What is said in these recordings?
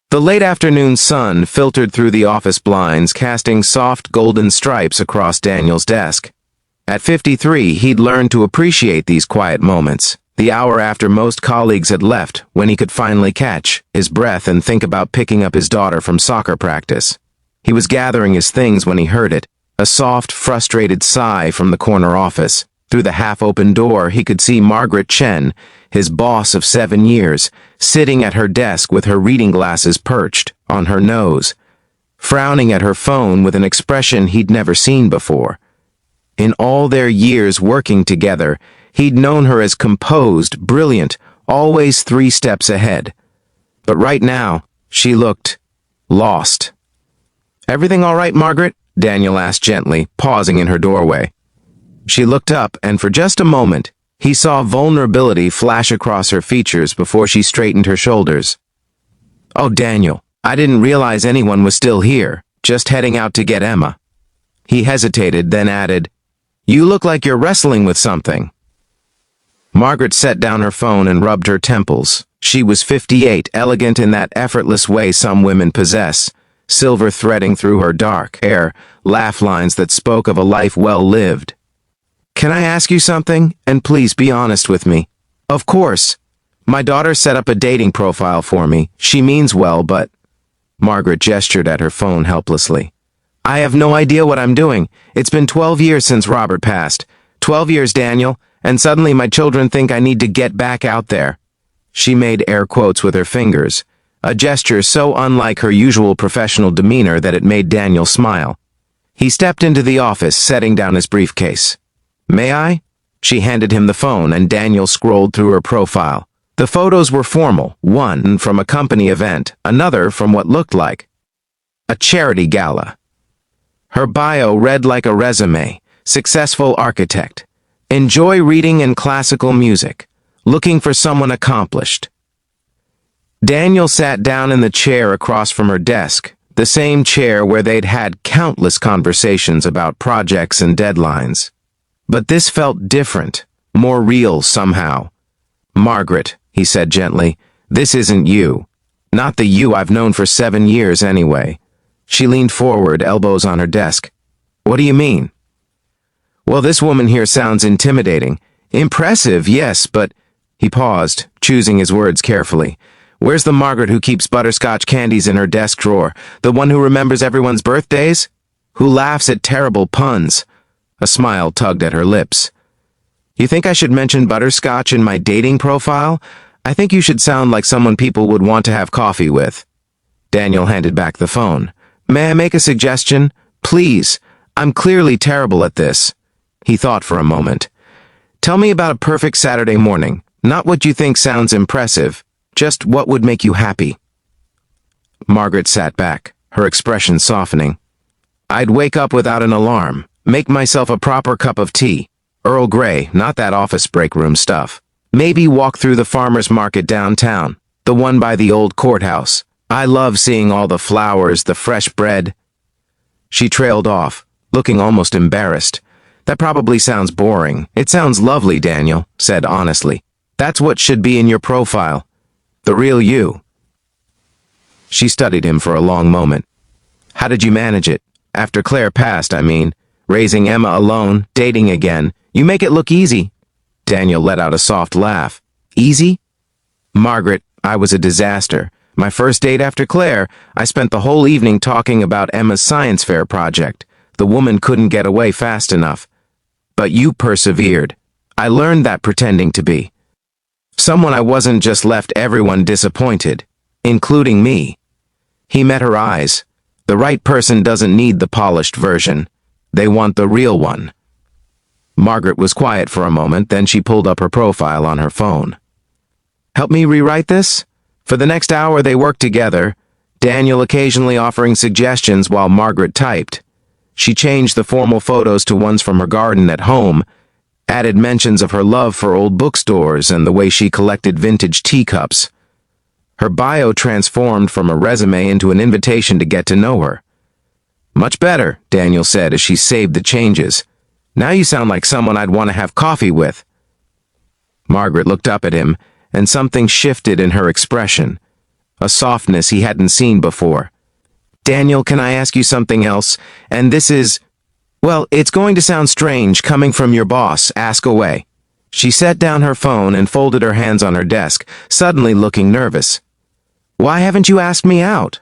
The late afternoon sun filtered through the office blinds, casting soft golden stripes across Daniel's desk. At 53, he'd learned to appreciate these quiet moments, the hour after most colleagues had left, when he could finally catch his breath and think about picking up his daughter from soccer practice. He was gathering his things when he heard it, a soft, frustrated sigh from the corner office. Through the half-open door, he could see Margaret Chen, his boss of 7 years, sitting at her desk with her reading glasses perched on her nose, frowning at her phone with an expression he'd never seen before. In all their years working together, he'd known her as composed, brilliant, always 3 steps ahead. But right now, she looked lost. "Everything all right, Margaret?" Daniel asked gently, pausing in her doorway. She looked up, and for just a moment, he saw vulnerability flash across her features before she straightened her shoulders. "Oh, Daniel, I didn't realize anyone was still here, just heading out to get Emma." He hesitated, then added, "You look like you're wrestling with something." Margaret set down her phone and rubbed her temples. She was 58, elegant in that effortless way some women possess, silver threading through her dark hair, laugh lines that spoke of a life well lived. "Can I ask you something? And please be honest with me." "Of course. My daughter set up a dating profile for me. She means well, but—" Margaret gestured at her phone helplessly. "I have no idea what I'm doing. It's been 12 years since Robert passed. 12 years, Daniel, and suddenly my children think I need to get back out there." She made air quotes with her fingers, a gesture so unlike her usual professional demeanor that it made Daniel smile. He stepped into the office, setting down his briefcase. "May I?" She handed him the phone, and Daniel scrolled through her profile. The photos were formal, one from a company event, another from what looked like a charity gala. Her bio read like a resume: successful architect, enjoy reading and classical music, looking for someone accomplished. Daniel sat down in the chair across from her desk, the same chair where they'd had countless conversations about projects and deadlines. But this felt different, more real somehow. "Margaret," he said gently, "this isn't you. Not the you I've known for 7 years anyway." She leaned forward, elbows on her desk. "What do you mean?" "Well, this woman here sounds intimidating. Impressive, yes, but—" He paused, choosing his words carefully. "Where's the Margaret who keeps butterscotch candies in her desk drawer? The one who remembers everyone's birthdays? Who laughs at terrible puns?" A smile tugged at her lips. "You think I should mention butterscotch in my dating profile? I think you should sound like someone people would want to have coffee with." Daniel handed back the phone. "May I make a suggestion? Please. I'm clearly terrible at this." He thought for a moment. "Tell me about a perfect Saturday morning. Not what you think sounds impressive. Just what would make you happy." Margaret sat back, her expression softening. "I'd wake up without an alarm. Make myself a proper cup of tea. Earl Grey, not that office break room stuff. Maybe walk through the farmer's market downtown, the one by the old courthouse. I love seeing all the flowers, the fresh bread." She trailed off, looking almost embarrassed. "That probably sounds boring. It sounds lovely," Daniel said honestly. "That's what should be in your profile. The real you." She studied him for a long moment. "How did you manage it? After Claire passed, I mean. Raising Emma alone, dating again. You make it look easy." Daniel let out a soft laugh. "Easy?" "Margaret, I was a disaster. My first date after Claire, I spent the whole evening talking about Emma's science fair project. The woman couldn't get away fast enough. But you persevered. I learned that pretending to be someone I wasn't just left everyone disappointed, including me." He met her eyes. The right person doesn't need the polished version. They want the real one. Margaret was quiet for a moment, then she pulled up her profile on her phone. "Help me rewrite this?" For the next hour they worked together, Daniel occasionally offering suggestions while Margaret typed. She changed the formal photos to ones from her garden at home, added mentions of her love for old bookstores and the way she collected vintage teacups. Her bio transformed from a resume into an invitation to get to know her. "Much better," Daniel said as she saved the changes. "Now you sound like someone I'd want to have coffee with." Margaret looked up at him, and something shifted in her expression. a softness he hadn't seen before. "Daniel, can I ask you something else? And this is... Well, it's going to sound strange coming from your boss. Ask away." She set down her phone and folded her hands on her desk, suddenly looking nervous. "Why haven't you asked me out?"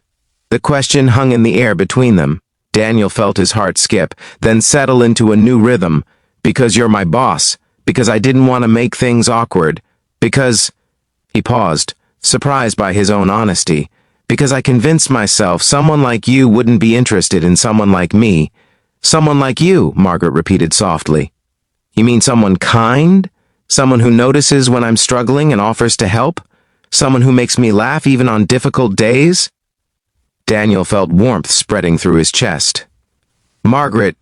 The question hung in the air between them. Daniel felt his heart skip, then settle into a new rhythm. "Because you're my boss. Because I didn't want to make things awkward. Because..." He paused, surprised by his own honesty. "Because I convinced myself someone like you wouldn't be interested in someone like me." "Someone like you," Margaret repeated softly. "You mean someone kind? Someone who notices when I'm struggling and offers to help? Someone who makes me laugh even on difficult days?" Daniel felt warmth spreading through his chest. "Margaret..."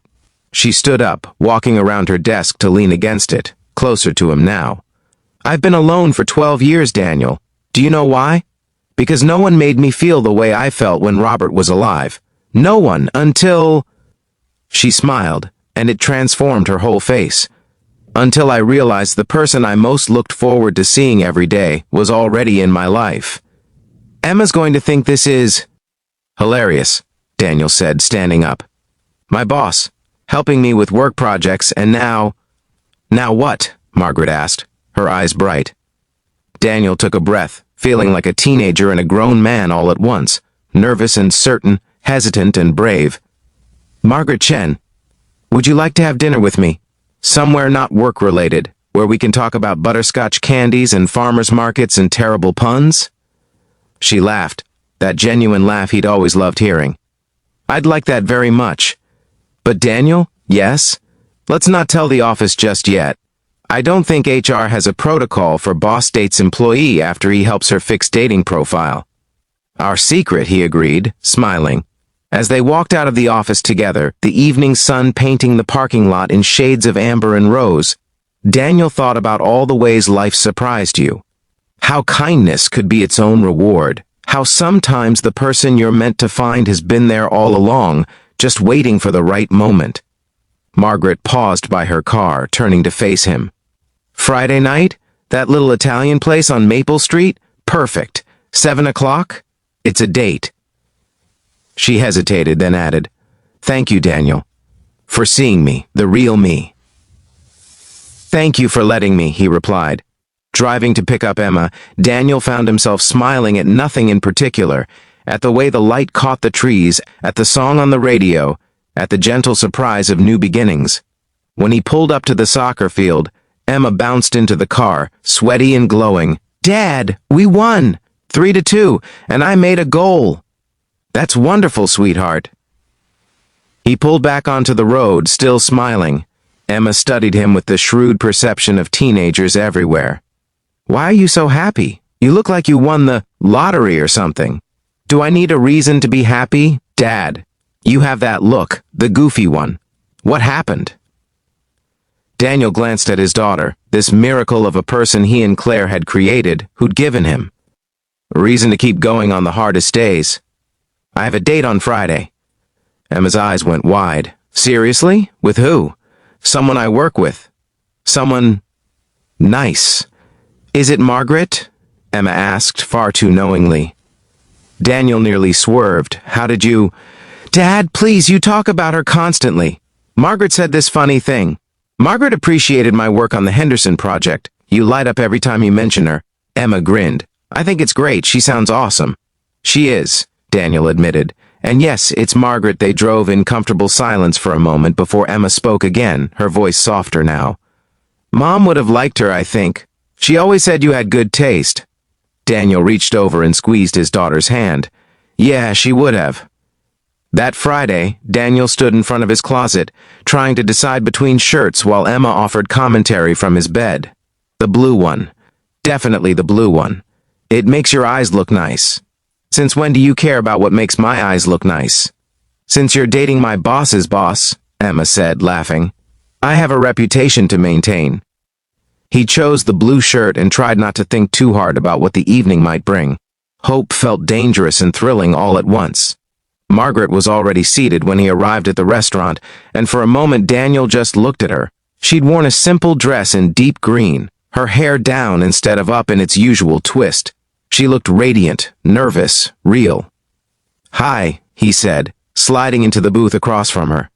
She stood up, walking around her desk to lean against it, closer to him now. "I've been alone for 12 years, Daniel. Do you know why? Because no one made me feel the way I felt when Robert was alive. No one, until..." She smiled, and it transformed her whole face. "Until I realized the person I most looked forward to seeing every day was already in my life." "Emma's going to think this is..." "Hilarious," Daniel said, standing up. "My boss, helping me with work projects, and now..." "Now what?" Margaret asked, her eyes bright. Daniel took a breath, feeling like a teenager and a grown man all at once, nervous and certain, hesitant and brave. "Margaret Chen, would you like to have dinner with me? Somewhere not work-related, where we can talk about butterscotch candies and farmers markets and terrible puns?" She laughed, that genuine laugh he'd always loved hearing. "I'd like that very much. But Daniel, yes? Let's not tell the office just yet. I don't think HR has a protocol for boss dates employee after he helps her fix dating profile." "Our secret," he agreed, smiling. As they walked out of the office together, the evening sun painting the parking lot in shades of amber and rose, Daniel thought about all the ways life surprised you. How kindness could be its own reward. How sometimes the person you're meant to find has been there all along, just waiting for the right moment. Margaret paused by her car, turning to face him. "Friday night? That little Italian place on Maple Street? Perfect. 7 o'clock? It's a date." She hesitated, then added, "Thank you, Daniel, for seeing me, the real me." "Thank you for letting me," he replied. Driving to pick up Emma, Daniel found himself smiling at nothing in particular, at the way the light caught the trees, at the song on the radio, at the gentle surprise of new beginnings. When he pulled up to the soccer field, Emma bounced into the car, sweaty and glowing. "Dad, we won! 3-2, and I made a goal." "That's wonderful, sweetheart." He pulled back onto the road, still smiling. Emma studied him with the shrewd perception of teenagers everywhere. "Why are you so happy? You look like you won the lottery or something." "Do I need a reason to be happy? Dad, you have that look, the goofy one. What happened?" Daniel glanced at his daughter, this miracle of a person he and Claire had created, who'd given him a reason to keep going on the hardest days. "I have a date on Friday." Emma's eyes went wide. "Seriously? With who?" "Someone I work with. Someone nice." "Is it Margaret?" Emma asked, far too knowingly. Daniel nearly swerved. "How did you..." "Dad, please, you talk about her constantly. Margaret said this funny thing. Margaret appreciated my work on the Henderson project. You light up every time you mention her." Emma grinned. "I think it's great. She sounds awesome." "She is," Daniel admitted. "And yes, it's Margaret." They drove in comfortable silence for a moment before Emma spoke again, her voice softer now. "Mom would have liked her, I think. She always said you had good taste." Daniel reached over and squeezed his daughter's hand. "Yeah, she would have." That Friday, Daniel stood in front of his closet, trying to decide between shirts while Emma offered commentary from his bed. "The blue one. Definitely the blue one. It makes your eyes look nice." "Since when do you care about what makes my eyes look nice?" "Since you're dating my boss's boss," Emma said, laughing. "I have a reputation to maintain." He chose the blue shirt and tried not to think too hard about what the evening might bring. Hope felt dangerous and thrilling all at once. Margaret was already seated when he arrived at the restaurant, and for a moment Daniel just looked at her. She'd worn a simple dress in deep green, her hair down instead of up in its usual twist. She looked radiant, nervous, real. "Hi," he said, sliding into the booth across from her.